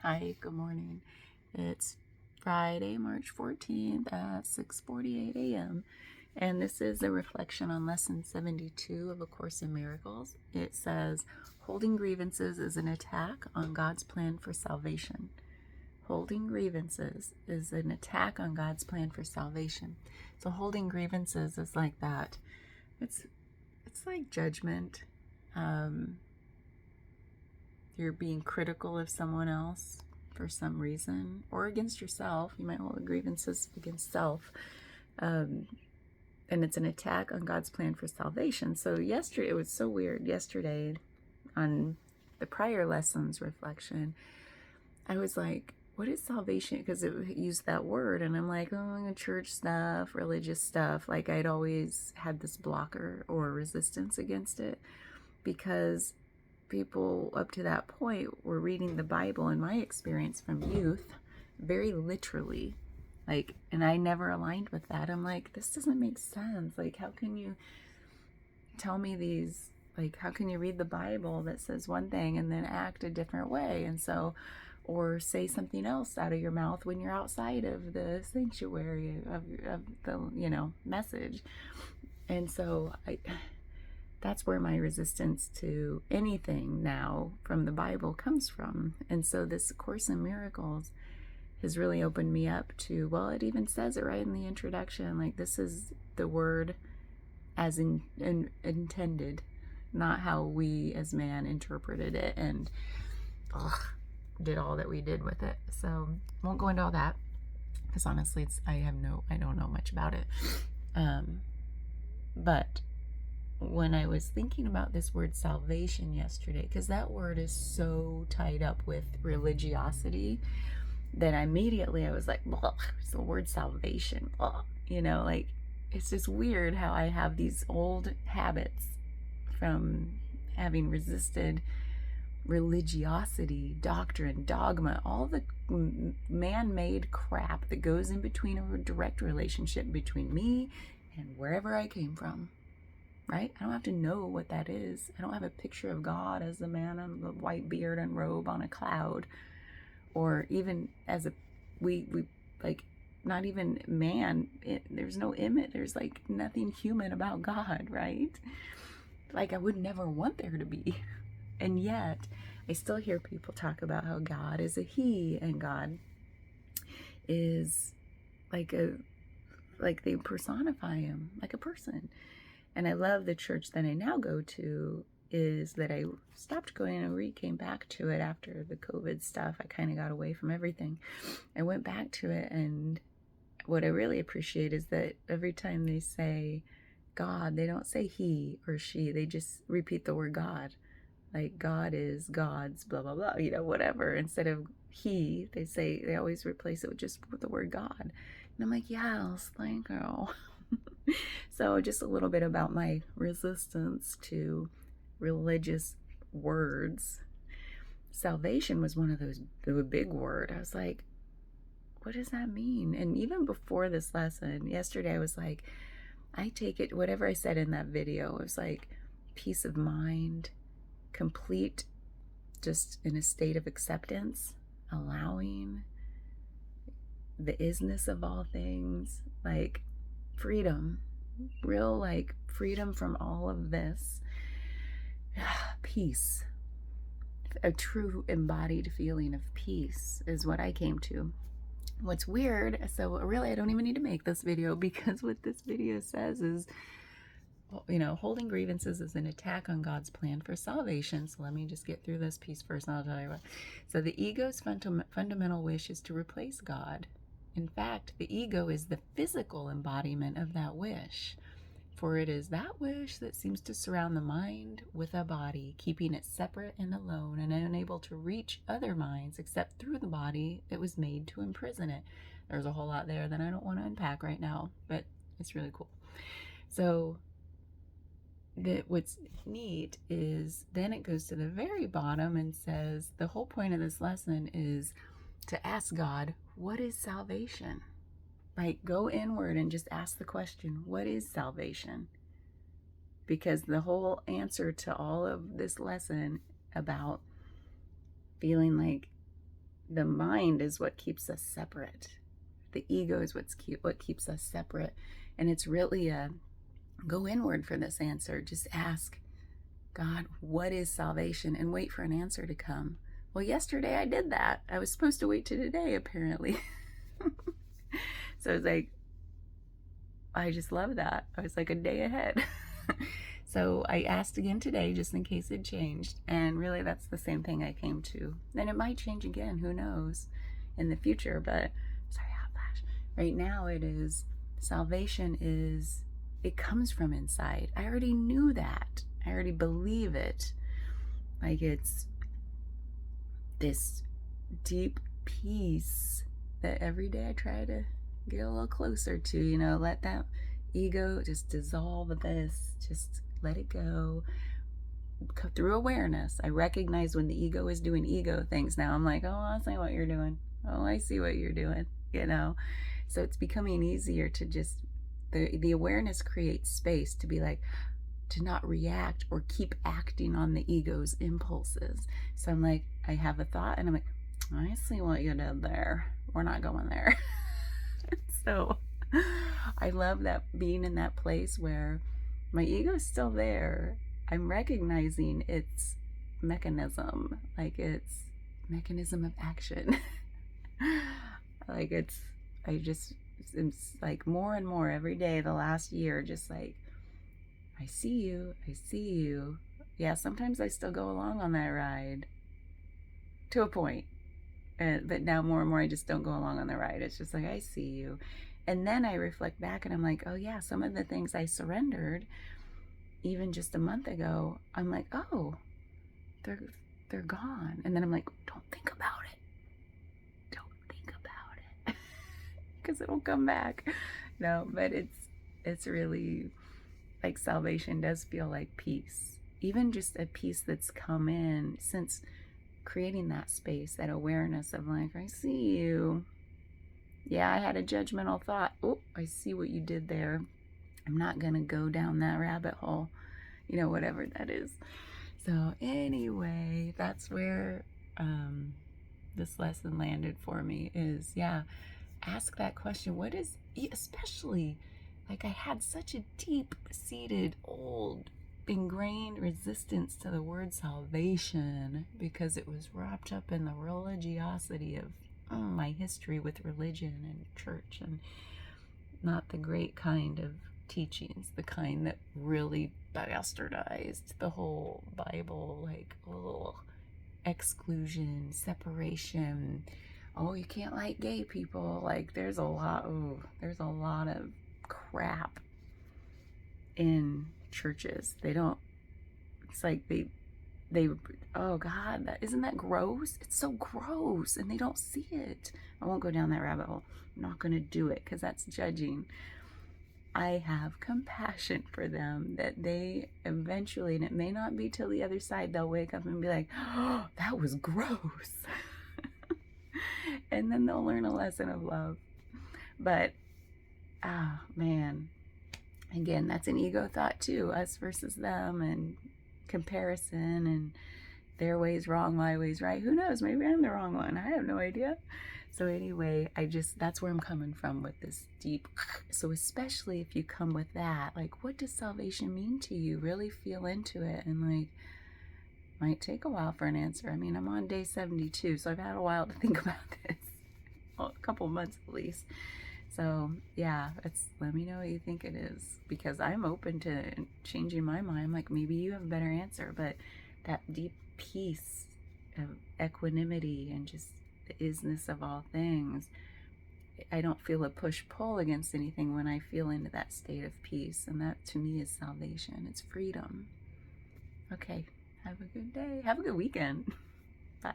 Hi, good morning. It's Friday, March 14th at 6:48 a.m. And this is a reflection on lesson 72 of A Course in Miracles. It says, holding grievances is an attack on God's plan for salvation. Holding grievances is an attack on God's plan for salvation. So holding grievances is like that. It's like judgment. You're being critical of someone else for some reason, or against yourself. You might hold grievances against self. And it's an attack on God's plan for salvation. So yesterday, it was so weird. Yesterday, on the prior lessons reflection, I was like, what is salvation? Because it used that word. And I'm like, oh, church stuff, religious stuff. Like I'd always had this blocker or resistance against it because people up to that point were reading the Bible, in my experience from youth, very literally. Like, and I never aligned with that. I'm like, this doesn't make sense. Like, how can you tell me these, like, how can you read the Bible that says one thing and then act a different way? And so, or say something else out of your mouth when you're outside of the sanctuary of the, message. And so that's where my resistance to anything now from the Bible comes from. And so this Course in Miracles has really opened me up to, well, it even says it right in the introduction, like this is the word as intended, not how we as man interpreted it and did all that we did with it. So won't go into all that because honestly, I don't know much about it. But when I was thinking about this word salvation yesterday, because that word is so tied up with religiosity that I was like, it's the word salvation. Like it's just weird how I have these old habits from having resisted religiosity, doctrine, dogma, all the man-made crap that goes in between a direct relationship between me and wherever I came from. Right? I don't have to know what that is. I don't have a picture of God as a man on the white beard and robe on a cloud, or even as we like, not even man. There's no image. There's like nothing human about God, right? Like I would never want there to be. And yet I still hear people talk about how God is a he and God is like they personify him like a person. And I love the church that I now go to is that I stopped going and came back to it after the COVID stuff. I kind of got away from everything. I went back to it, and what I really appreciate is that every time they say God, they don't say he or she. They just repeat the word God. Like God is God's blah, blah, blah, whatever. Instead of he, they always replace it with just the word God. And I'm like, yes, thank you. So just a little bit about my resistance to religious words. Salvation was one of those, the big word. I was like, what does that mean? And even before this lesson, yesterday I was like, I take it, whatever I said in that video, it was like peace of mind, complete, just in a state of acceptance, allowing the isness of all things, like freedom, real like freedom from all of this. Peace, a true embodied feeling of peace is what I came to. What's weird, so really I don't even need to make this video, because what this video says is, holding grievances is an attack on God's plan for salvation. So let me just get through this piece first and I'll tell you what. So the ego's fundamental wish is to replace God. In fact, the ego is the physical embodiment of that wish. For it is that wish that seems to surround the mind with a body, keeping it separate and alone and unable to reach other minds except through the body that was made to imprison it. There's a whole lot there that I don't want to unpack right now, but it's really cool. So what's neat is then it goes to the very bottom and says the whole point of this lesson is to ask God, what is salvation? Like, go inward and just ask the question, what is salvation? Because the whole answer to all of this lesson about feeling like the mind is what keeps us separate. The ego is what keeps us separate. And it's really a go inward for this answer. Just ask God, what is salvation? And wait for an answer to come. Well, yesterday I did that. I was supposed to wait to today, apparently. So it's like, I just love that. I was like a day ahead. So I asked again today just in case it changed. And really, that's the same thing I came to. And it might change again. Who knows in the future. But sorry, hot flash. Right now, it is salvation is, it comes from inside. I already knew that. I already believe it. Like it's this deep peace that every day I try to get a little closer to, let that ego just dissolve this, just let it go through awareness. I recognize when the ego is doing ego things now. I'm like, oh, I see what you're doing. Oh, I see what you're doing, So it's becoming easier to just, the awareness creates space to be like, to not react or keep acting on the ego's impulses. So I'm like, I have a thought and I'm like, I see what you did there. We're not going there. So I love that, being in that place where my ego's still there. I'm recognizing its mechanism, like its mechanism of action. Like it's like more and more every day the last year, just like, I see you. Yeah, sometimes I still go along on that ride to a point. But now more and more I just don't go along on the ride. It's just like, I see you. And then I reflect back and I'm like, oh yeah, some of the things I surrendered even just a month ago, I'm like, oh, they're gone. And then I'm like, don't think about it. Because it'll come back. No, but it's really like salvation does feel like peace. Even just a peace that's come in since creating that space, that awareness of like, I see you. Yeah, I had a judgmental thought. Oh, I see what you did there. I'm not going to go down that rabbit hole, whatever that is. So anyway, that's where this lesson landed for me is, yeah, ask that question. What is, especially, like I had such a deep-seated, old, ingrained resistance to the word salvation because it was wrapped up in the religiosity of my history with religion and church, and not the great kind of teachings, the kind that really bastardized the whole Bible, like exclusion, separation. Oh, you can't like gay people. Like there's a lot of crap in churches. It's like they oh God, isn't that gross? It's so gross, and they don't see it. I won't go down that rabbit hole. I'm not going to do it because that's judging. I have compassion for them that they eventually, and it may not be till the other side, they'll wake up and be like, oh, that was gross. And then they'll learn a lesson of love. But, man, again, that's an ego thought too, us versus them, and comparison, and their way's wrong, my way's right. Who knows? Maybe I'm the wrong one. I have no idea. So anyway, that's where I'm coming from with this deep. So especially if you come with that, like, what does salvation mean to you? Really feel into it, and like, might take a while for an answer. I mean, I'm on day 72, so I've had a while to think about this. Well, a couple months at least. So yeah, let me know what you think it is, because I'm open to changing my mind. Like, maybe you have a better answer, but that deep peace of equanimity and just the isness of all things, I don't feel a push-pull against anything when I feel into that state of peace. And that to me is salvation. It's freedom. Okay, have a good day. Have a good weekend. Bye.